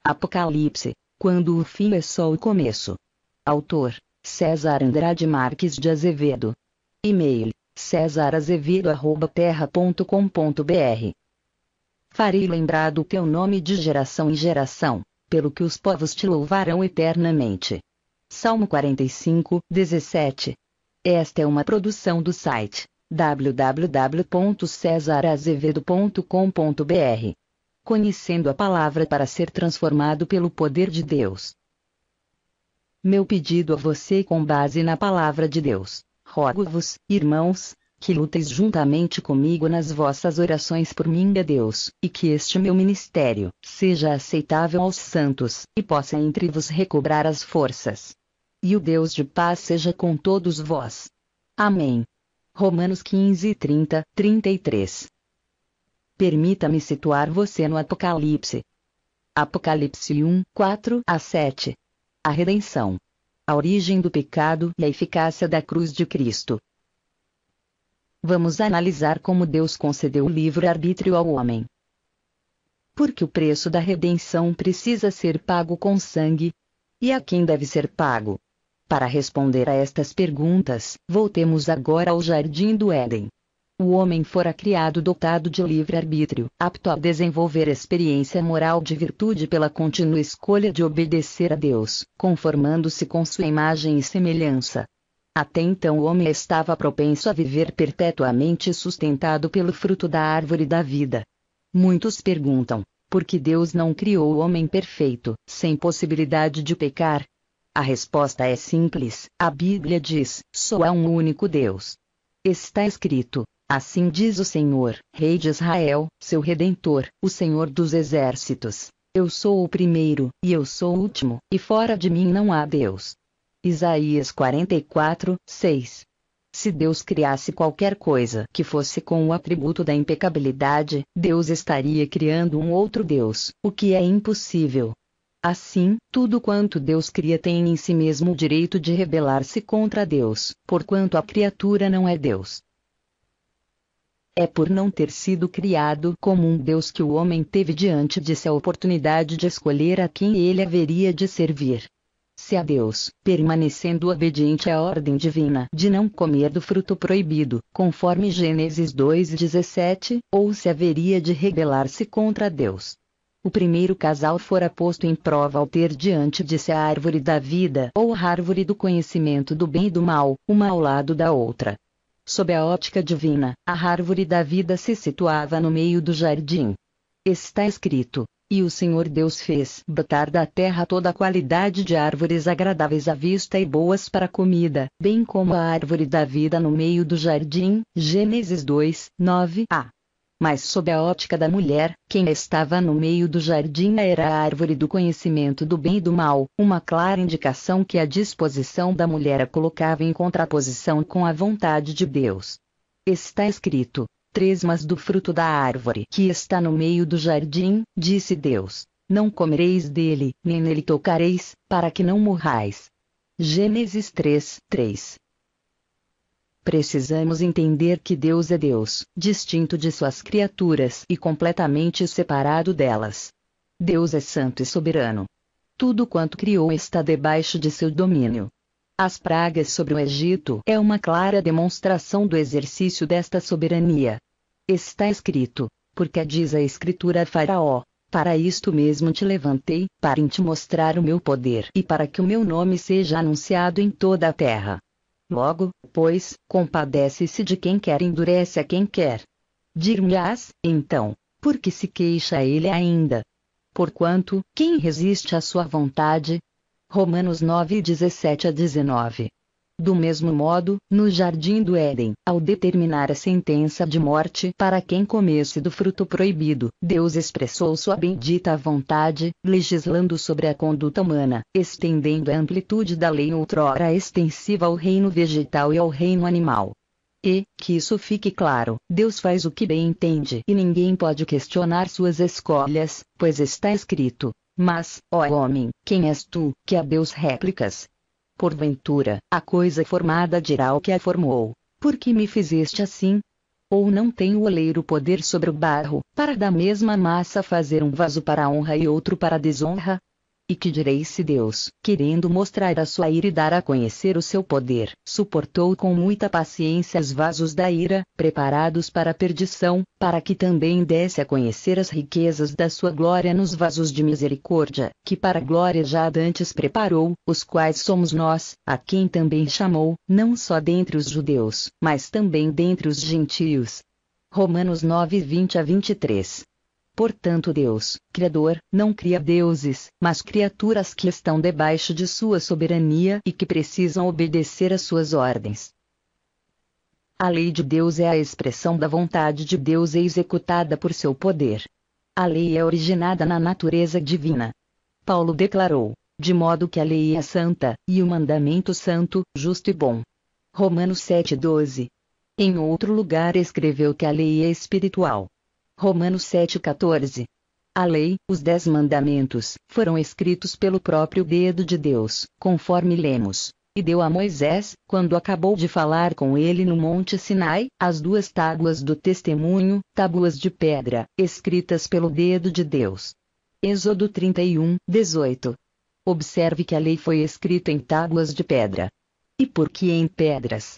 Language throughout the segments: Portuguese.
Apocalipse, quando o fim é só o começo. Autor: César Andrade Marques de Azevedo. E-mail: cesarazevedo@terra.com.br. Farei lembrar do teu nome de geração em geração, pelo que os povos te louvarão eternamente. Salmo 45, 17. Esta é uma produção do site www.cesarazevedo.com.br. Conhecendo a palavra para ser transformado pelo poder de Deus. Meu pedido a você com base na palavra de Deus: rogo-vos, irmãos, que luteis juntamente comigo nas vossas orações por mim a Deus, e que este meu ministério seja aceitável aos santos, e possa entre vos recobrar as forças. E o Deus de paz seja com todos vós. Amém. Romanos 15, 30, 33. Permita-me situar você no Apocalipse. Apocalipse 1, 4 a 7. A redenção. A origem do pecado e a eficácia da cruz de Cristo. Vamos analisar como Deus concedeu o livre-arbítrio ao homem. Porque o preço da redenção precisa ser pago com sangue? E a quem deve ser pago? Para responder a estas perguntas, voltemos agora ao Jardim do Éden. O homem fora criado dotado de livre-arbítrio, apto a desenvolver experiência moral de virtude pela contínua escolha de obedecer a Deus, conformando-se com sua imagem e semelhança. Até então o homem estava propenso a viver perpetuamente sustentado pelo fruto da árvore da vida. Muitos perguntam: por que Deus não criou o homem perfeito, sem possibilidade de pecar? A resposta é simples: a Bíblia diz: só há um único Deus. Está escrito: assim diz o Senhor, Rei de Israel, seu Redentor, o Senhor dos Exércitos: eu sou o primeiro, e eu sou o último, e fora de mim não há Deus. Isaías 44, 6. Se Deus criasse qualquer coisa que fosse com o atributo da impecabilidade, Deus estaria criando um outro Deus, o que é impossível. Assim, tudo quanto Deus cria tem em si mesmo o direito de rebelar-se contra Deus, porquanto a criatura não é Deus. É por não ter sido criado como um Deus que o homem teve diante de si a oportunidade de escolher a quem ele haveria de servir. Se a Deus, permanecendo obediente à ordem divina de não comer do fruto proibido, conforme Gênesis 2:17, ou se haveria de rebelar-se contra Deus. O primeiro casal fora posto em prova ao ter diante de si a árvore da vida ou a árvore do conhecimento do bem e do mal, uma ao lado da outra. Sob a ótica divina, a árvore da vida se situava no meio do jardim. Está escrito: e o Senhor Deus fez brotar da terra toda a qualidade de árvores agradáveis à vista e boas para comida, bem como a árvore da vida no meio do jardim. Gênesis 2, 9a. Mas sob a ótica da mulher, quem estava no meio do jardim era a árvore do conhecimento do bem e do mal, uma clara indicação que a disposição da mulher a colocava em contraposição com a vontade de Deus. Está escrito: 3 Mas do fruto da árvore que está no meio do jardim, disse Deus, não comereis dele, nem nele tocareis, para que não morrais. Gênesis 3, 3. Precisamos entender que Deus é Deus, distinto de suas criaturas e completamente separado delas. Deus é santo e soberano. Tudo quanto criou está debaixo de seu domínio. As pragas sobre o Egito é uma clara demonstração do exercício desta soberania. Está escrito: porque diz a Escritura a Faraó: para isto mesmo te levantei, para te mostrar o meu poder e para que o meu nome seja anunciado em toda a terra. Logo, pois, compadece-se de quem quer e endurece a quem quer. Dir-me-ás, então, por que se queixa ele ainda? Porquanto, quem resiste à sua vontade? Romanos 9, 17 a 19. Do mesmo modo, no jardim do Éden, ao determinar a sentença de morte para quem comesse do fruto proibido, Deus expressou sua bendita vontade, legislando sobre a conduta humana, estendendo a amplitude da lei outrora extensiva ao reino vegetal e ao reino animal. E, que isso fique claro, Deus faz o que bem entende e ninguém pode questionar suas escolhas, pois está escrito: mas, ó homem, quem és tu, que a Deus replicas? Porventura, a coisa formada dirá ao que a formou: por que me fizeste assim? Ou não tem o oleiro poder sobre o barro, para da mesma massa fazer um vaso para a honra e outro para a desonra? E que direis se Deus, querendo mostrar a sua ira e dar a conhecer o seu poder, suportou com muita paciência os vasos da ira, preparados para a perdição, para que também desse a conhecer as riquezas da sua glória nos vasos de misericórdia, que para a glória já dantes preparou, os quais somos nós, a quem também chamou, não só dentre os judeus, mas também dentre os gentios. Romanos 9, 20-23. Portanto Deus, Criador, não cria deuses, mas criaturas que estão debaixo de sua soberania e que precisam obedecer às suas ordens. A lei de Deus é a expressão da vontade de Deus e executada por seu poder. A lei é originada na natureza divina. Paulo declarou, de modo que a lei é santa, e o mandamento santo, justo e bom. Romanos 7:12. Em outro lugar escreveu que a lei é espiritual. Romanos 7:14. A lei, os 10 mandamentos, foram escritos pelo próprio dedo de Deus, conforme lemos. E deu a Moisés, quando acabou de falar com ele no monte Sinai, as 2 tábuas do testemunho, tábuas de pedra, escritas pelo dedo de Deus. Êxodo 31:18. Observe que a lei foi escrita em tábuas de pedra. E por que em pedras?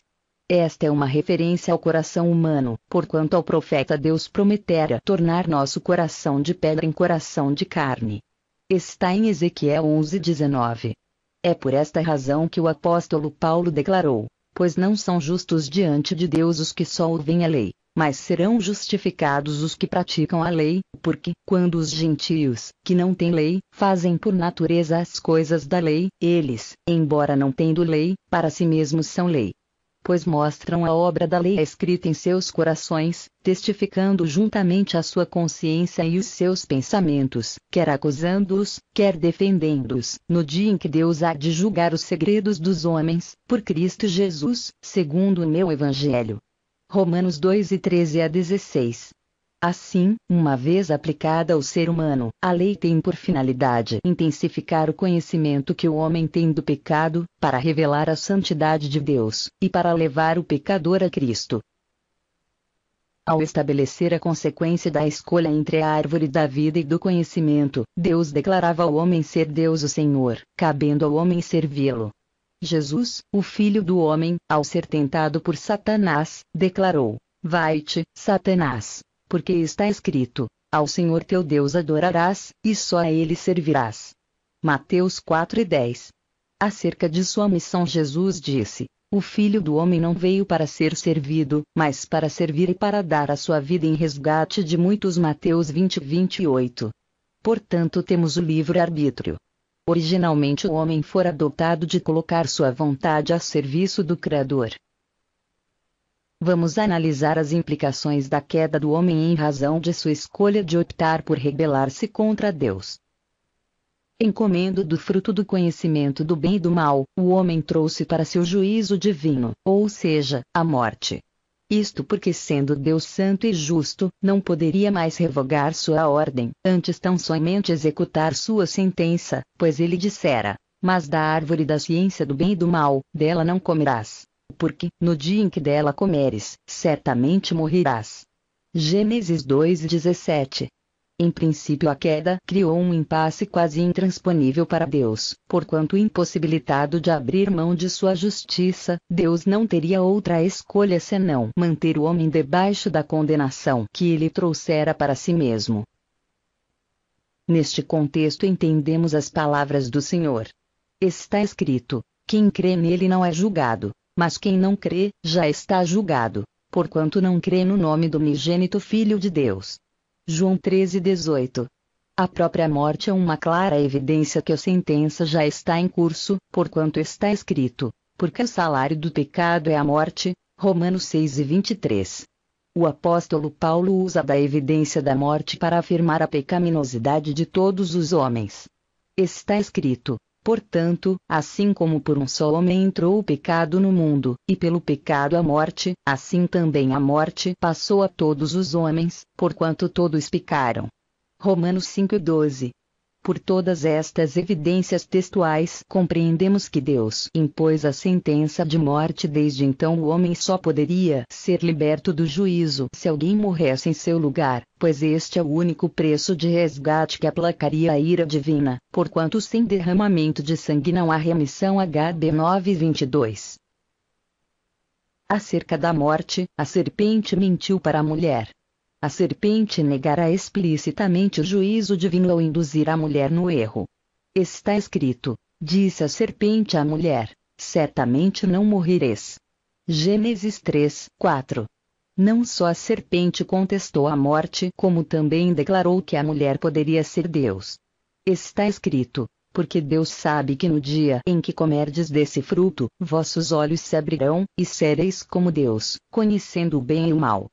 Esta é uma referência ao coração humano, porquanto ao profeta Deus prometera tornar nosso coração de pedra em coração de carne. Está em Ezequiel 11:19. É por esta razão que o apóstolo Paulo declarou: pois não são justos diante de Deus os que só ouvem a lei, mas serão justificados os que praticam a lei, porque, quando os gentios, que não têm lei, fazem por natureza as coisas da lei, eles, embora não tendo lei, para si mesmos são lei. Pois mostram a obra da lei escrita em seus corações, testificando juntamente a sua consciência e os seus pensamentos, quer acusando-os, quer defendendo-os, no dia em que Deus há de julgar os segredos dos homens, por Cristo Jesus, segundo o meu Evangelho. Romanos 2:13-16. Assim, uma vez aplicada ao ser humano, a lei tem por finalidade intensificar o conhecimento que o homem tem do pecado, para revelar a santidade de Deus, e para levar o pecador a Cristo. Ao estabelecer a consequência da escolha entre a árvore da vida e do conhecimento, Deus declarava ao homem ser Deus o Senhor, cabendo ao homem servi-lo. Jesus, o Filho do Homem, ao ser tentado por Satanás, declarou: vai-te, Satanás. Porque está escrito: ao Senhor teu Deus adorarás, e só a Ele servirás. Mateus 4:10. Acerca de sua missão Jesus disse: o Filho do Homem não veio para ser servido, mas para servir e para dar a sua vida em resgate de muitos. Mateus 20:28. Portanto temos o livre-arbítrio. Originalmente o homem fora dotado de colocar sua vontade a serviço do Criador. Vamos analisar as implicações da queda do homem em razão de sua escolha de optar por rebelar-se contra Deus. Encomendo do fruto do conhecimento do bem e do mal, o homem trouxe para si o juízo divino, ou seja, a morte. Isto porque, sendo Deus santo e justo, não poderia mais revogar sua ordem, antes tão somente executar sua sentença, pois ele dissera: mas da árvore da ciência do bem e do mal, dela não comerás. Porque, no dia em que dela comeres, certamente morrerás. Gênesis 2:17. Em princípio a queda criou um impasse quase intransponível para Deus, porquanto impossibilitado de abrir mão de sua justiça, Deus não teria outra escolha senão manter o homem debaixo da condenação que ele trouxera para si mesmo. Neste contexto entendemos as palavras do Senhor. Está escrito: quem crê nele não é julgado. Mas quem não crê, já está julgado, porquanto não crê no nome do unigênito Filho de Deus. João 13:18. A própria morte é uma clara evidência que a sentença já está em curso, porquanto está escrito: porque o salário do pecado é a morte. Romanos 6:23. O apóstolo Paulo usa da evidência da morte para afirmar a pecaminosidade de todos os homens. Está escrito: portanto, assim como por um só homem entrou o pecado no mundo, e pelo pecado a morte, assim também a morte passou a todos os homens, porquanto todos pecaram. Romanos 5:12. Por todas estas evidências textuais, compreendemos que Deus impôs a sentença de morte. Desde então o homem só poderia ser liberto do juízo se alguém morresse em seu lugar, pois este é o único preço de resgate que aplacaria a ira divina, porquanto sem derramamento de sangue não há remissão. HB 9:22. Acerca da morte, a serpente mentiu para a mulher. A serpente negará explicitamente o juízo divino ao induzir a mulher no erro. Está escrito: disse a serpente à mulher: certamente não morrereis. Gênesis 3:4. Não só a serpente contestou a morte, como também declarou que a mulher poderia ser Deus. Está escrito: porque Deus sabe que no dia em que comerdes desse fruto, vossos olhos se abrirão, e sereis como Deus, conhecendo o bem e o mal.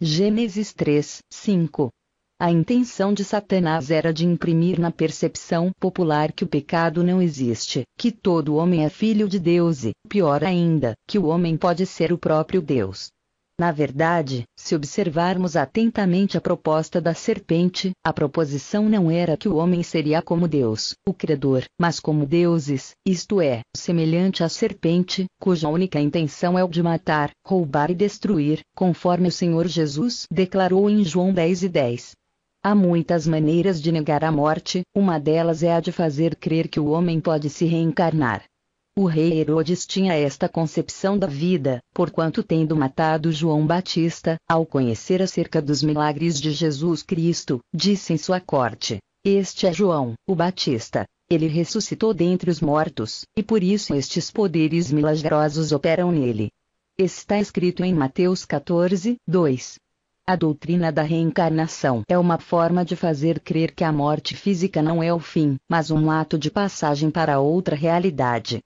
Gênesis 3:5. A intenção de Satanás era de imprimir na percepção popular que o pecado não existe, que todo homem é filho de Deus e, pior ainda, que o homem pode ser o próprio Deus. Na verdade, se observarmos atentamente a proposta da serpente, a proposição não era que o homem seria como Deus, o Criador, mas como deuses, isto é, semelhante à serpente, cuja única intenção é o de matar, roubar e destruir, conforme o Senhor Jesus declarou em João 10:10. Há muitas maneiras de negar a morte, uma delas é a de fazer crer que o homem pode se reencarnar. O rei Herodes tinha esta concepção da vida, porquanto tendo matado João Batista, ao conhecer acerca dos milagres de Jesus Cristo, disse em sua corte: este é João, o Batista. Ele ressuscitou dentre os mortos, e por isso estes poderes milagrosos operam nele. Está escrito em Mateus 14:2. A doutrina da reencarnação é uma forma de fazer crer que a morte física não é o fim, mas um ato de passagem para outra realidade.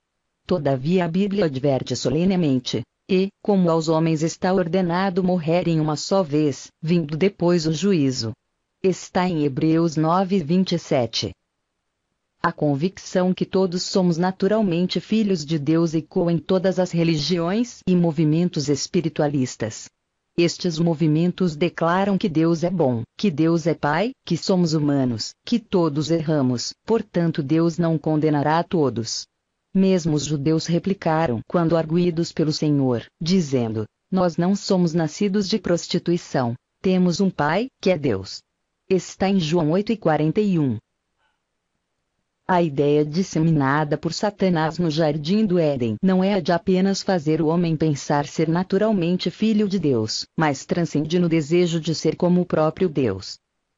Todavia a Bíblia adverte solenemente: e, como aos homens está ordenado morrerem uma só vez, vindo depois o juízo. Está em Hebreus 9:27. A convicção que todos somos naturalmente filhos de Deus ecoa em todas as religiões e movimentos espiritualistas. Estes movimentos declaram que Deus é bom, que Deus é Pai, que somos humanos, que todos erramos, portanto Deus não condenará a todos. Mesmo os judeus replicaram quando arguidos pelo Senhor, dizendo: nós não somos nascidos de prostituição, temos um Pai, que é Deus. Está em João 8:41. A ideia disseminada por Satanás no Jardim do Éden não é a de apenas fazer o homem pensar ser naturalmente filho de Deus, mas transcende no desejo de ser como o próprio Deus.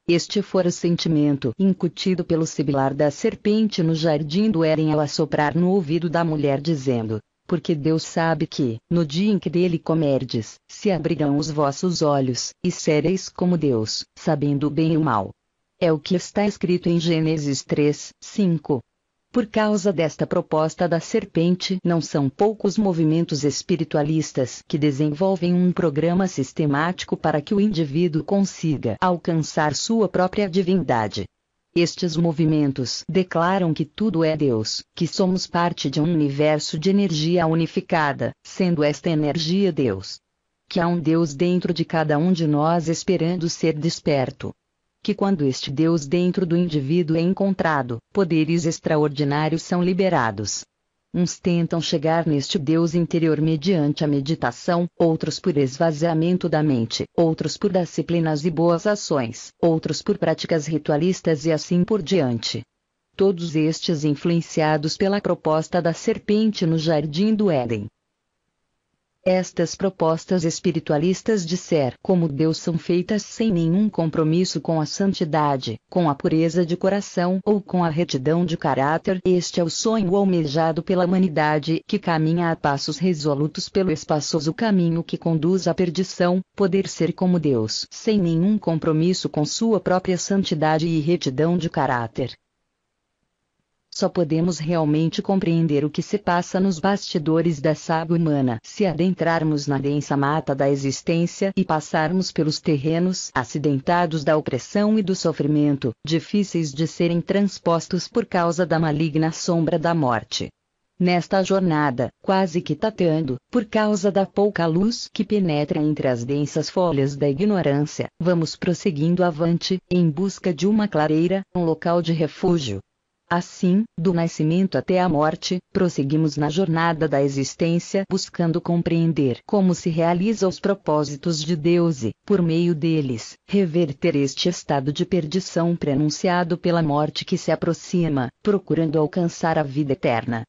Este fora o sentimento incutido pelo sibilar da serpente no Jardim do Éden ao assoprar no ouvido da mulher dizendo: porque Deus sabe que, no dia em que dele comerdes, se abrirão os vossos olhos, e sereis como Deus, sabendo o bem e o mal. É o que está escrito em Gênesis 3:5. Por causa desta proposta da serpente, não são poucos movimentos espiritualistas que desenvolvem um programa sistemático para que o indivíduo consiga alcançar sua própria divindade. Estes movimentos declaram que tudo é Deus, que somos parte de um universo de energia unificada, sendo esta energia Deus. Que há um Deus dentro de cada um de nós esperando ser desperto. Que quando este Deus dentro do indivíduo é encontrado, poderes extraordinários são liberados. Uns tentam chegar neste Deus interior mediante a meditação, outros por esvaziamento da mente, outros por disciplinas e boas ações, outros por práticas ritualistas e assim por diante. Todos estes influenciados pela proposta da serpente no Jardim do Éden. Estas propostas espiritualistas de ser como Deus são feitas sem nenhum compromisso com a santidade, com a pureza de coração ou com a retidão de caráter. Este é o sonho almejado pela humanidade que caminha a passos resolutos pelo espaçoso caminho que conduz à perdição, poder ser como Deus sem nenhum compromisso com sua própria santidade e retidão de caráter. Só podemos realmente compreender o que se passa nos bastidores da sábia humana se adentrarmos na densa mata da existência e passarmos pelos terrenos acidentados da opressão e do sofrimento, difíceis de serem transpostos por causa da maligna sombra da morte. Nesta jornada, quase que tateando, por causa da pouca luz que penetra entre as densas folhas da ignorância, vamos prosseguindo avante, em busca de uma clareira, um local de refúgio. Assim, do nascimento até a morte, prosseguimos na jornada da existência buscando compreender como se realizam os propósitos de Deus e, por meio deles, reverter este estado de perdição prenunciado pela morte que se aproxima, procurando alcançar a vida eterna.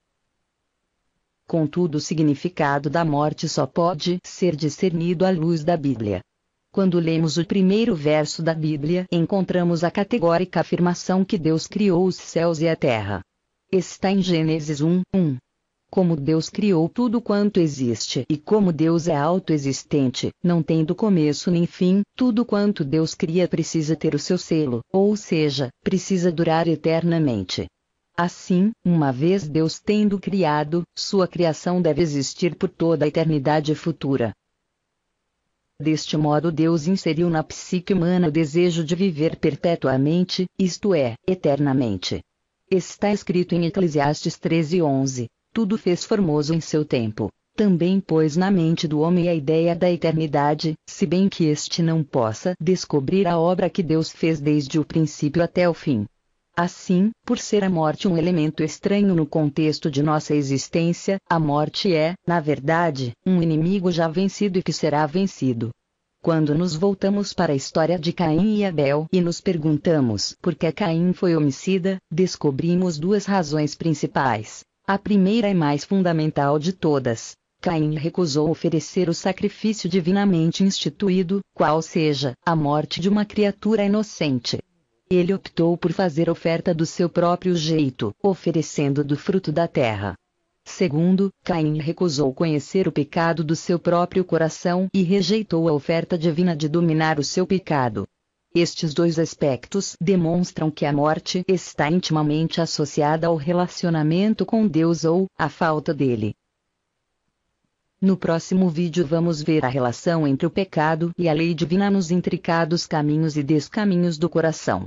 Contudo, o significado da morte só pode ser discernido à luz da Bíblia. Quando lemos o primeiro verso da Bíblia, encontramos a categórica afirmação que Deus criou os céus e a terra. Está em Gênesis 1:1. Como Deus criou tudo quanto existe e como Deus é autoexistente, não tendo começo nem fim, tudo quanto Deus cria precisa ter o seu selo, ou seja, precisa durar eternamente. Assim, uma vez Deus tendo criado, sua criação deve existir por toda a eternidade futura. Deste modo Deus inseriu na psique humana o desejo de viver perpetuamente, isto é, eternamente. Está escrito em Eclesiastes 13:11, tudo fez formoso em seu tempo. Também pôs na mente do homem a ideia da eternidade, se bem que este não possa descobrir a obra que Deus fez desde o princípio até o fim. Assim, por ser a morte um elemento estranho no contexto de nossa existência, a morte é, na verdade, um inimigo já vencido e que será vencido. Quando nos voltamos para a história de Caim e Abel e nos perguntamos por que Caim foi homicida, descobrimos duas razões principais. A primeira e mais fundamental de todas. Caim recusou oferecer o sacrifício divinamente instituído, qual seja, a morte de uma criatura inocente. Ele optou por fazer oferta do seu próprio jeito, oferecendo do fruto da terra. Segundo, Caim recusou conhecer o pecado do seu próprio coração e rejeitou a oferta divina de dominar o seu pecado. Estes dois aspectos demonstram que a morte está intimamente associada ao relacionamento com Deus ou à falta dele. No próximo vídeo vamos ver a relação entre o pecado e a lei divina nos intrincados caminhos e descaminhos do coração.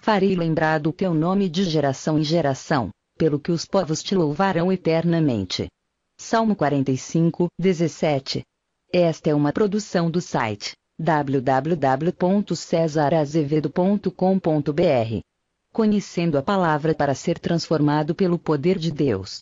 Farei lembrar do teu nome de geração em geração, pelo que os povos te louvarão eternamente. Salmo 45:17. Esta é uma produção do site www.cesarazevedo.com.br. Conhecendo a palavra para ser transformado pelo poder de Deus.